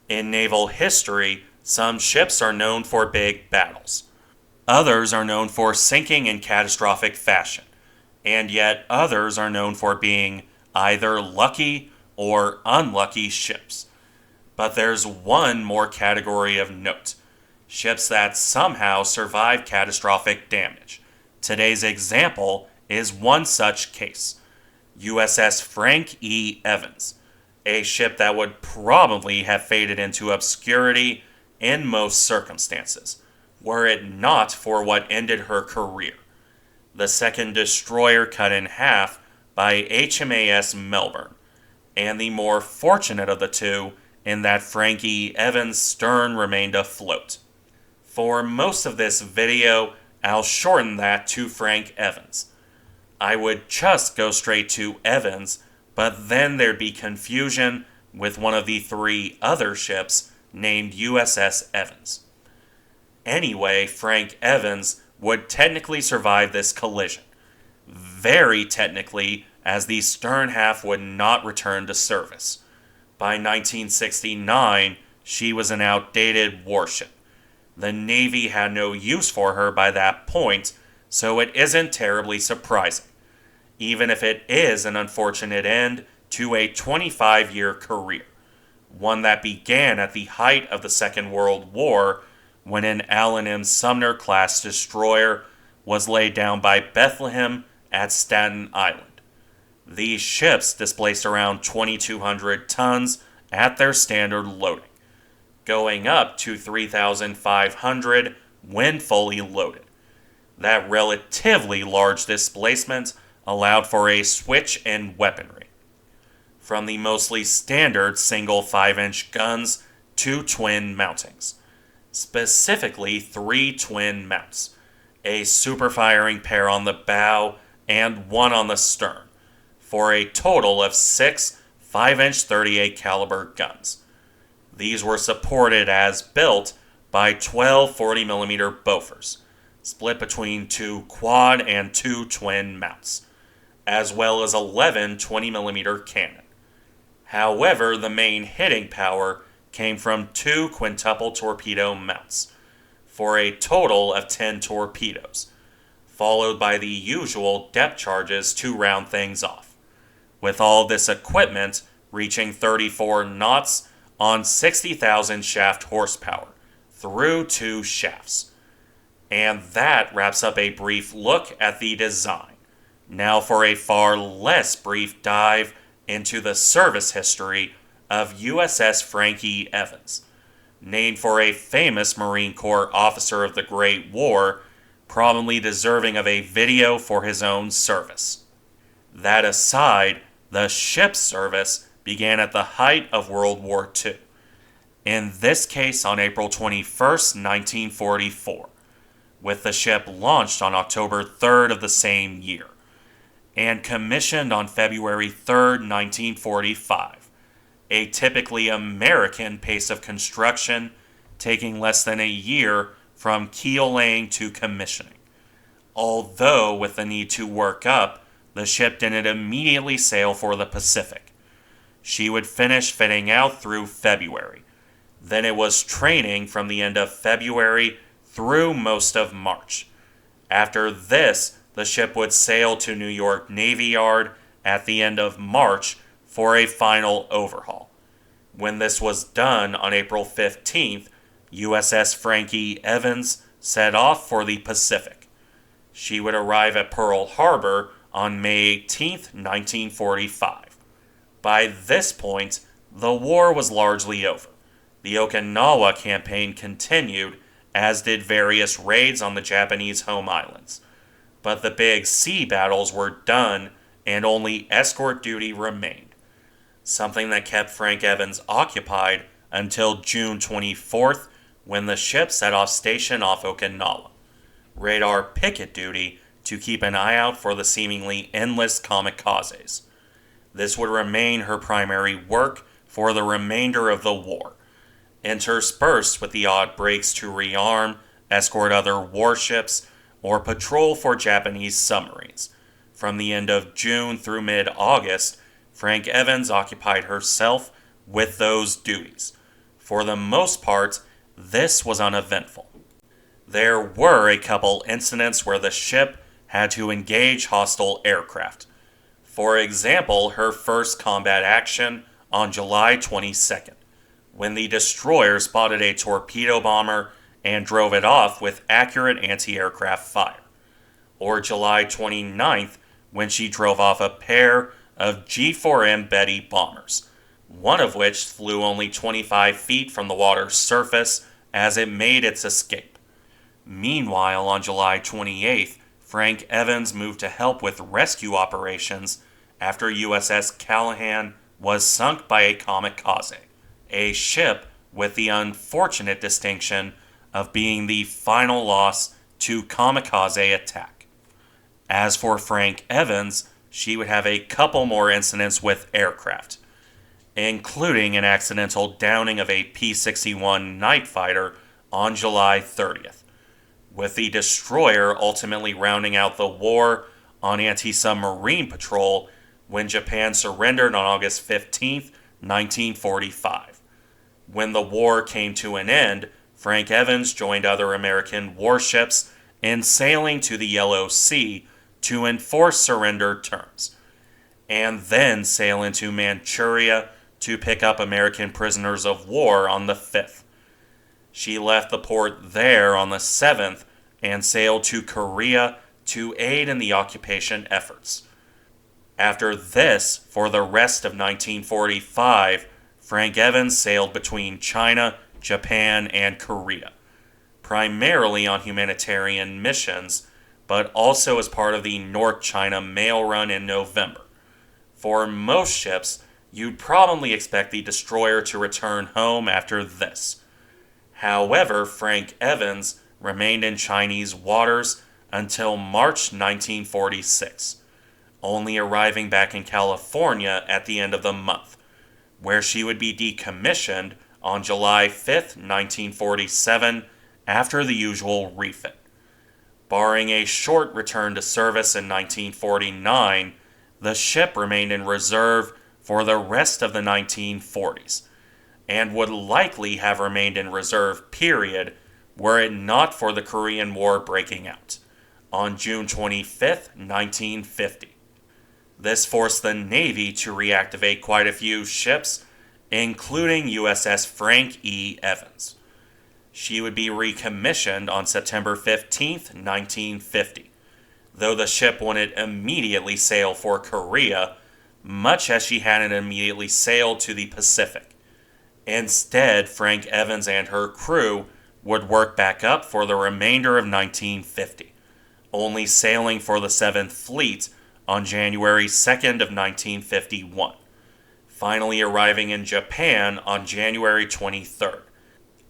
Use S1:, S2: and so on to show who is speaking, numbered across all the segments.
S1: In naval history, some ships are known for big battles. Others are known for sinking in catastrophic fashion. And yet others are known for being either lucky or unlucky ships. But there's one more category of note: ships that somehow survive catastrophic damage. Today's example is one such case: USS Frank E. Evans, a ship that would probably have faded into obscurity in most circumstances, were it not for what ended her career. The second destroyer cut in half by HMAS Melbourne, and the more fortunate of the two in that Frank E. Evans' stern remained afloat. For most of this video, I'll shorten that to Frank Evans. I would just go straight to Evans, but then there'd be confusion with one of the three other ships named USS Evans. Anyway, Frank Evans would technically survive this collision. Very technically, as the stern half would not return to service. By 1969, she was an outdated warship. The Navy had no use for her by that point, so it isn't terribly surprising, even if it is an unfortunate end to a 25-year career, one that began at the height of the Second World War when an Allen M. Sumner-class destroyer was laid down by Bethlehem at Staten Island. These ships displaced around 2,200 tons at their standard loading, going up to 3,500 when fully loaded. That relatively large displacement allowed for a switch in weaponry, from the mostly standard single 5-inch guns to twin mountings, specifically 3 twin mounts, a super firing pair on the bow and one on the stern, for a total of 6 5-inch 38 caliber guns. These were supported as built by 12 40mm Bofors, split between 2 quad and 2 twin mounts, as well as 11 20mm cannon. However, the main hitting power came from 2 quintuple torpedo mounts, for a total of 10 torpedoes, followed by the usual depth charges to round things off, with all this equipment reaching 34 knots on 60,000 shaft horsepower through 2 shafts. And that wraps up a brief look at the design. Now for a far less brief dive into the service history of USS Frank E. Evans, named for a famous Marine Corps officer of the Great War, probably deserving of a video for his own service. That aside, the ship's service began at the height of World War II, in this case on April 21, 1944, with the ship launched on October 3rd of the same year, and commissioned on February 3rd, 1945, a typically American pace of construction, taking less than a year from keel laying to commissioning. Although, with the need to work up, the ship didn't immediately sail for the Pacific. She would finish fitting out through February. Then it was training from the end of February through most of March. After this, the ship would sail to New York Navy Yard at the end of March for a final overhaul. When this was done on April 15th, USS Frank E. Evans set off for the Pacific. She would arrive at Pearl Harbor on May 18th, 1945. By this point, the war was largely over. The Okinawa campaign continued, as did various raids on the Japanese home islands. But the big sea battles were done, and only escort duty remained, something that kept Frank Evans occupied until June 24th, when the ship set off station off Okinawa. Radar picket duty to keep an eye out for the seemingly endless kamikazes. This would remain her primary work for the remainder of the war, interspersed with the odd breaks to rearm, escort other warships, or patrol for Japanese submarines. From the end of June through mid-August, Frank Evans occupied herself with those duties, For the most part, this was uneventful. There were a couple incidents where the ship had to engage hostile aircraft. For example, her first combat action on July 22nd, when the destroyer spotted a torpedo bomber and drove it off with accurate anti-aircraft fire. Or July 29th, when she drove off a pair of G4M Betty bombers, one of which flew only 25 feet from the water's surface as it made its escape. Meanwhile, on July 28th, Frank Evans moved to help with rescue operations after USS Callahan was sunk by a kamikaze, a ship with the unfortunate distinction of being the final loss to kamikaze attack. As for Frank Evans, she would have a couple more incidents with aircraft, including an accidental downing of a P-61 night fighter on July 30th, with the destroyer ultimately rounding out the war on anti-submarine patrol when Japan surrendered on August 15, 1945. When the war came to an end, Frank Evans joined other American warships in sailing to the Yellow Sea to enforce surrender terms, and then sail into Manchuria to pick up American prisoners of war on the 5th. She left the port there on the 7th and sailed to Korea to aid in the occupation efforts. After this, for the rest of 1945, Frank Evans sailed between China, Japan, and Korea, primarily on humanitarian missions, but also as part of the North China mail run in November. For most ships, you'd probably expect the destroyer to return home after this. However, Frank Evans remained in Chinese waters until March 1946, only arriving back in California at the end of the month, where she would be decommissioned on July 5, 1947, after the usual refit. Barring a short return to service in 1949, the ship remained in reserve for the rest of the 1940s, and would likely have remained in reserve period were it not for the Korean War breaking out on June 25, 1950. This forced the Navy to reactivate quite a few ships, including USS Frank E. Evans. She would be recommissioned on September 15, 1950, though the ship wouldn't immediately sail for Korea, much as she hadn't immediately sailed to the Pacific. Instead, Frank Evans and her crew would work back up for the remainder of 1950, only sailing for the 7th Fleet on January 2nd of 1951, finally arriving in Japan on January 23rd.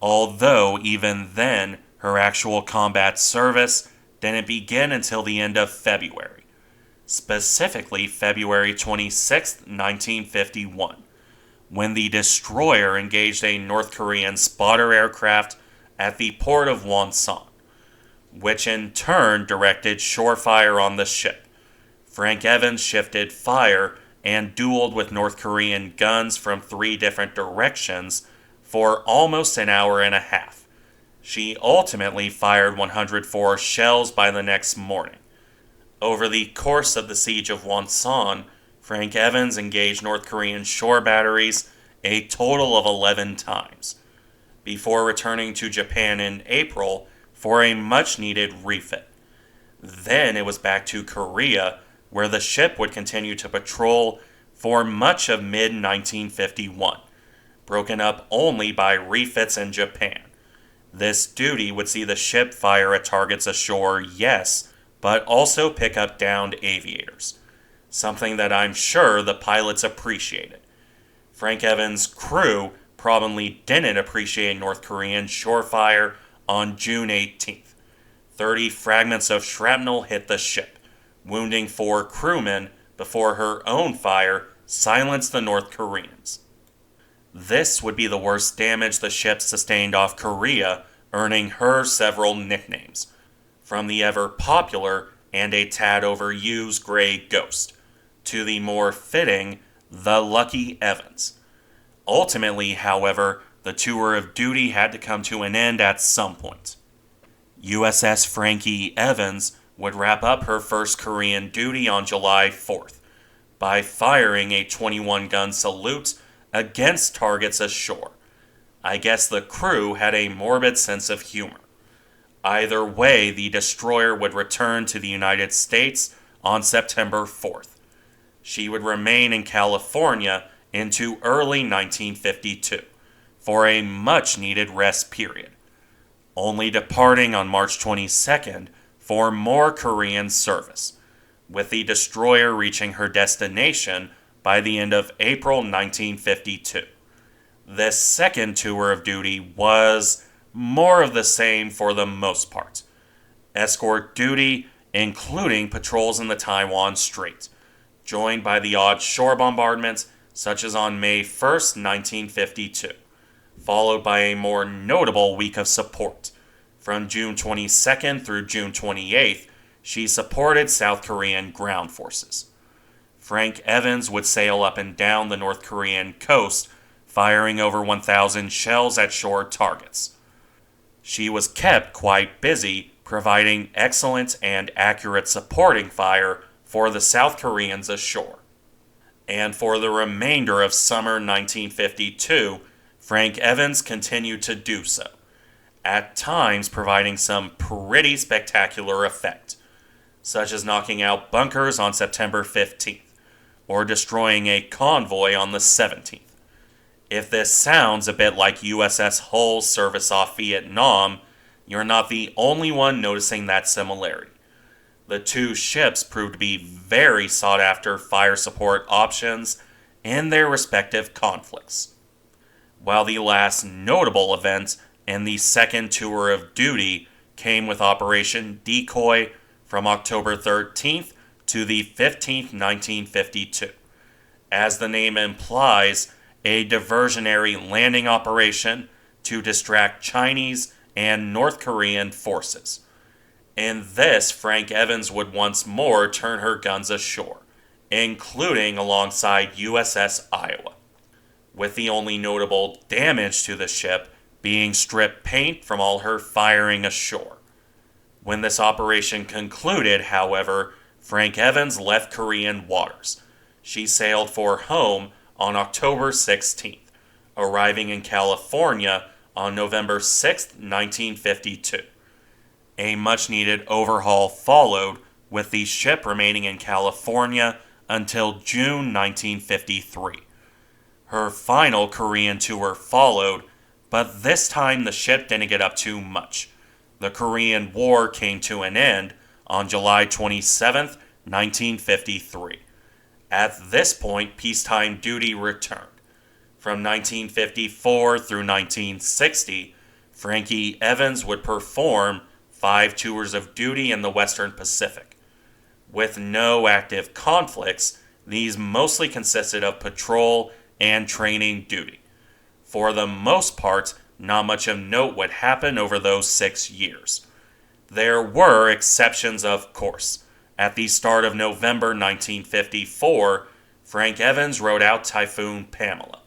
S1: Although even then, her actual combat service didn't begin until the end of February, specifically February 26, 1951, when the destroyer engaged a North Korean spotter aircraft at the port of Wonsan, which in turn directed shore fire on the ship. Frank Evans shifted fire and dueled with North Korean guns from 3 different directions for almost an hour and a half. She ultimately fired 104 shells by the next morning. Over the course of the siege of Wonsan, Frank Evans engaged North Korean shore batteries a total of 11 times, before returning to Japan in April for a much-needed refit. Then it was back to Korea, where the ship would continue to patrol for much of mid-1951, broken up only by refits in Japan. This duty would see the ship fire at targets ashore, yes, but also pick up downed aviators, something that I'm sure the pilots appreciated. Frank Evans' crew probably didn't appreciate North Korean shore fire on June 18th. 30 fragments of shrapnel hit the ship, wounding 4 crewmen before her own fire silenced the North Koreans. This would be the worst damage the ship sustained off Korea, earning her several nicknames, from the ever-popular and a tad overused Grey Ghost, to the more fitting The Lucky Evans. Ultimately, however, The tour of duty had to come to an end at some point. USS Frank E. Evans would wrap up her first Korean duty on July 4th by firing a 21-gun salute against targets ashore. I guess the crew had a morbid sense of humor. Either way, the destroyer would return to the United States on September 4th. She would remain in California into early 1952 for a much-needed rest period, only departing on March 22nd for more Korean service, with the destroyer reaching her destination by the end of April 1952. This second tour of duty was more of the same for the most part. Escort duty, including patrols in the Taiwan Strait, joined by the odd shore bombardments, such as on May 1st, 1952, followed by a more notable week of support. From June 22nd through June 28th, she supported South Korean ground forces. Frank Evans would sail up and down the North Korean coast, firing over 1,000 shells at shore targets. She was kept quite busy, providing excellent and accurate supporting fire for the South Koreans ashore. And for the remainder of summer 1952, Frank Evans continued to do so, at times providing some pretty spectacular effect, such as knocking out bunkers on September 15th, or destroying a convoy on the 17th. If this sounds a bit like USS Hull's service off Vietnam, you're not the only one noticing that similarity. The two ships proved to be very sought-after fire support options in their respective conflicts. While the last notable event in the second tour of duty came with Operation Decoy from October 13th to the 15th, 1952. As the name implies, a diversionary landing operation to distract Chinese and North Korean forces. In this, Frank Evans would once more turn her guns ashore, including alongside USS Iowa, with the only notable damage to the ship being stripped paint from all her firing ashore. When this operation concluded, however, Frank Evans left Korean waters. She sailed for home on October 16th, arriving in California on November 6, 1952. A much-needed overhaul followed, with the ship remaining in California until June 1953. Her final Korean tour followed, but this time the ship didn't get up to much. The Korean War came to an end on July 27, 1953. At this point, peacetime duty returned. From 1954 through 1960, Frank E. Evans would perform 5 tours of duty in the Western Pacific. With no active conflicts, these mostly consisted of patrol and training duty. For the most part, not much of note would happen over those 6 years. There were exceptions, of course. At the start of November 1954, Frank Evans rode out Typhoon Pamela,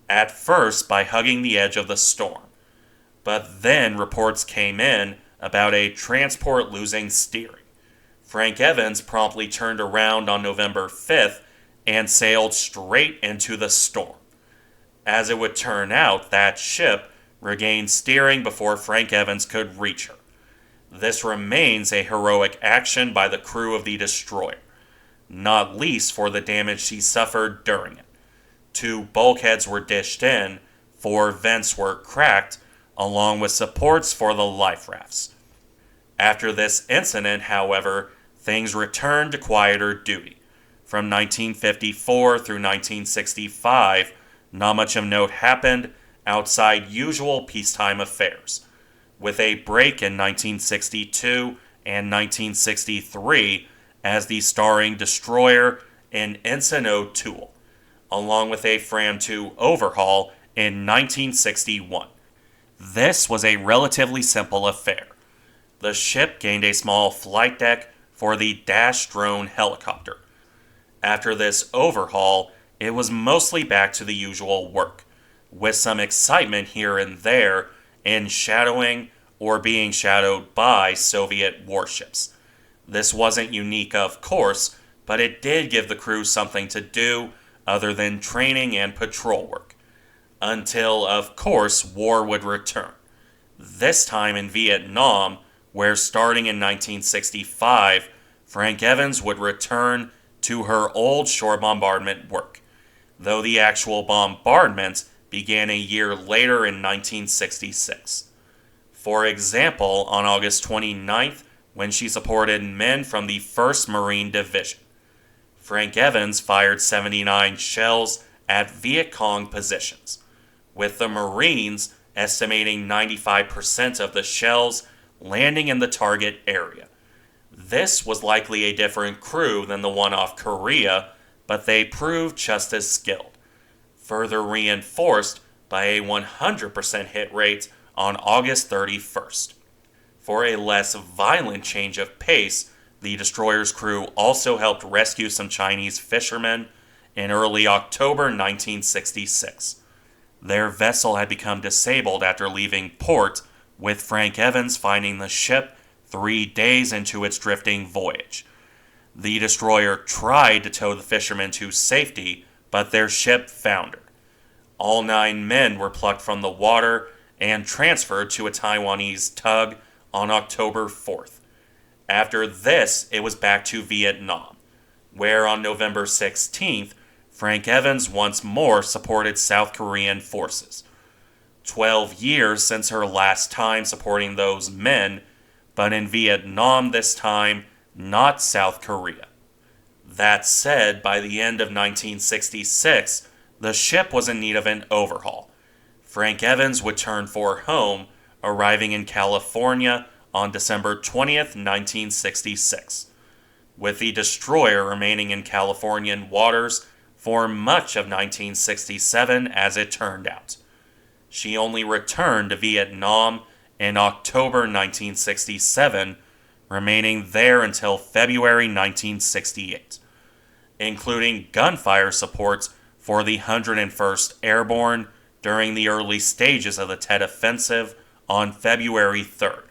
S1: at first by hugging the edge of the storm. But then reports came in about a transport losing steering. Frank Evans promptly turned around on November 5th and sailed straight into the storm. As it would turn out, that ship regained steering before Frank Evans could reach her. This remains a heroic action by the crew of the destroyer, not least for the damage she suffered during it. 2 bulkheads were dished in, 4 vents were cracked, along with supports for the life rafts. After this incident, however, things returned to quieter duty. From 1954 through 1965, not much of note happened outside usual peacetime affairs, with a break in 1962 and 1963 as the starring destroyer in Ensign O'Toole, along with a Fram II overhaul in 1961. This was a relatively simple affair. The ship gained a small flight deck for the Dash drone helicopter. After this overhaul, it was mostly back to the usual work, with some excitement here and there in shadowing or being shadowed by Soviet warships. This wasn't unique, of course, but it did give the crew something to do other than training and patrol work. Until, of course, war would return. This time in Vietnam, where starting in 1965, Frank Evans would return to her old shore bombardment work, though the actual bombardment began a year later in 1966. For example, on August 29th, when she supported men from the 1st Marine Division, Frank Evans fired 79 shells at Viet Cong positions, with the Marines estimating 95% of the shells landing in the target area. This was likely a different crew than the one off Korea, but they proved just as skilled, further reinforced by a 100% hit rate on August 31st. For a less violent change of pace, the destroyer's crew also helped rescue some Chinese fishermen in early October 1966. Their vessel had become disabled after leaving port, with Frank Evans finding the ship 3 days into its drifting voyage. The destroyer tried to tow the fishermen to safety, but their ship foundered. All 9 men were plucked from the water and transferred to a Taiwanese tug on October 4th. After this, it was back to Vietnam, where on November 16th, Frank Evans once more supported South Korean forces. 12 years since her last time supporting those men, but in Vietnam this time, not South Korea. That said, by the end of 1966, the ship was in need of an overhaul. Frank Evans would turn for home, arriving in California on December 20th, 1966, with the destroyer remaining in Californian waters for much of 1967 as it turned out. She only returned to Vietnam in October 1967, remaining there until February 1968, including gunfire support for the 101st Airborne during the early stages of the Tet Offensive on February 3rd.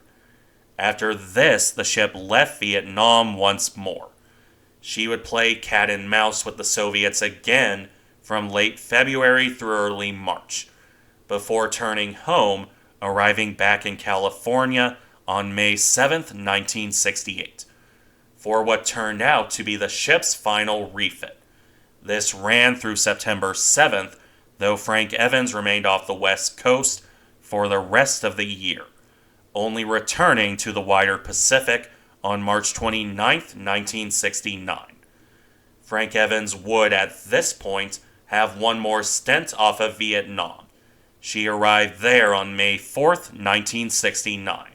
S1: After this, the ship left Vietnam once more. She would play cat and mouse with the Soviets again from late February through early March, before turning home, arriving back in California on May 7th, 1968, for what turned out to be the ship's final refit. This ran through September 7th, though Frank Evans remained off the West Coast for the rest of the year, only returning to the wider Pacific on March 29th, 1969. Frank Evans would, at this point, have one more stint off of Vietnam. She arrived there on May 4th, 1969,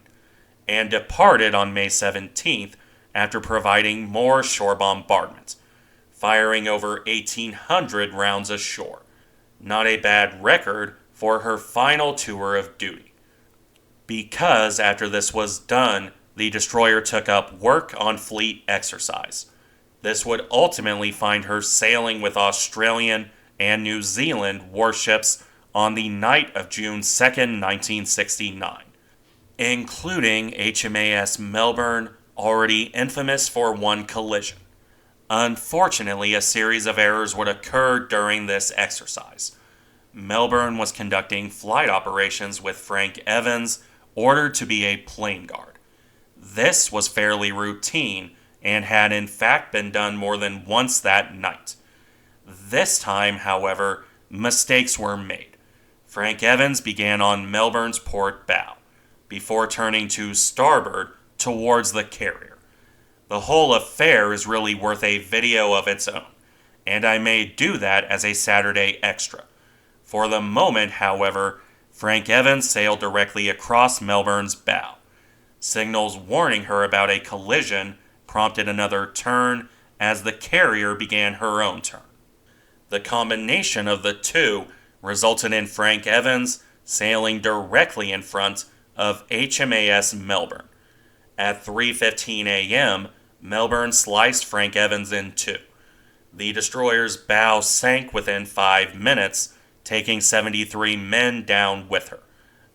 S1: and departed on May 17th after providing more shore bombardment, firing over 1,800 rounds ashore. Not a bad record for her final tour of duty. Because after this was done, the destroyer took up work on fleet exercise. This would ultimately find her sailing with Australian and New Zealand warships on the night of June 2nd, 1969, including HMAS Melbourne, already infamous for one collision. Unfortunately, a series of errors would occur during this exercise. Melbourne was conducting flight operations with Frank Evans, ordered to be a plane guard. This was fairly routine and had in fact been done more than once that night. This time, however, mistakes were made. Frank Evans began on Melbourne's port bow, before turning to starboard towards the carrier. The whole affair is really worth a video of its own, and I may do that as a Saturday extra. For the moment, however, Frank Evans sailed directly across Melbourne's bow. Signals warning her about a collision prompted another turn as the carrier began her own turn. The combination of the two resulted in Frank Evans sailing directly in front of HMAS Melbourne. At 3:15 a.m., Melbourne sliced Frank Evans in two. The destroyer's bow sank within 5 minutes, taking 73 men down with her.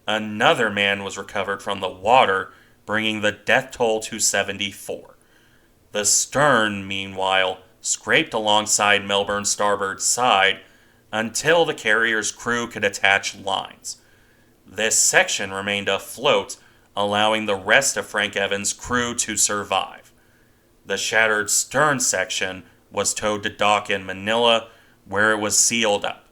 S1: Another man was recovered from the water, bringing the death toll to 74. The stern, meanwhile, scraped alongside Melbourne's starboard side until the carrier's crew could attach lines. This section remained afloat, allowing the rest of Frank Evans' crew to survive. The shattered stern section was towed to dock in Manila, where it was sealed up,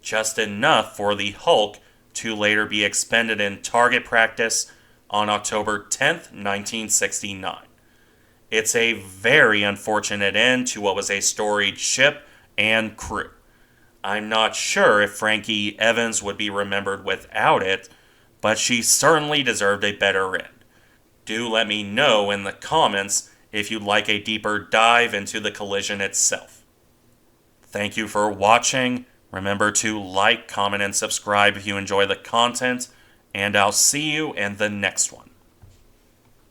S1: just enough for the Hulk to later be expended in target practice on October 10th, 1969. It's a very unfortunate end to what was a storied ship and crew. I'm not sure if Frank E. Evans would be remembered without it, but she certainly deserved a better end. Do let me know in the comments if you'd like a deeper dive into the collision itself. Thank you for watching. Remember to like, comment, and subscribe if you enjoy the content, and I'll see you in the next one.